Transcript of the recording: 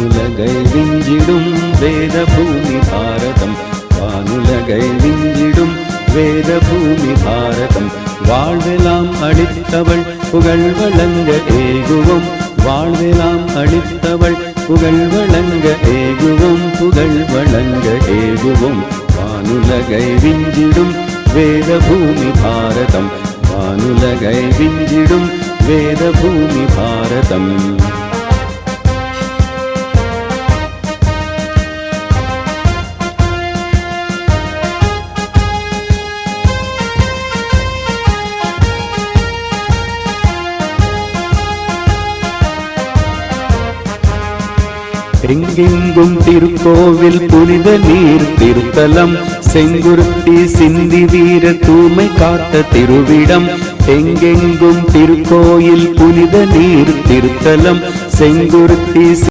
வானுலகை விஞ்சிடும் வேத பூமி பாரதம். வானுலகை விஞ்சிடும் வேத பூமி பாரதம். வாழ்வெல்லாம் அளித்தவள் புகழ் வழங்க ஏகுவோம். வாழ்வெல்லாம் அளித்தவள் புகழ் வழங்க ஏகுவோம். புகழ் வழங்க ஏகுவோம். வானுலகை விஞ்சிடும் வேத பூமி பாரதம். வானுலகை விஞ்சிடும் வேத பூமி பாரதம். எங்கெங்கும் திருக்கோவில் புனித நீர் திருத்தலம். செங்குருத்தி சிந்தி வீர தூய்மை காத்த திருவிடம். எங்கெங்கும் திருக்கோயில் புனித நீர் திருத்தலம். செங்குருத்தி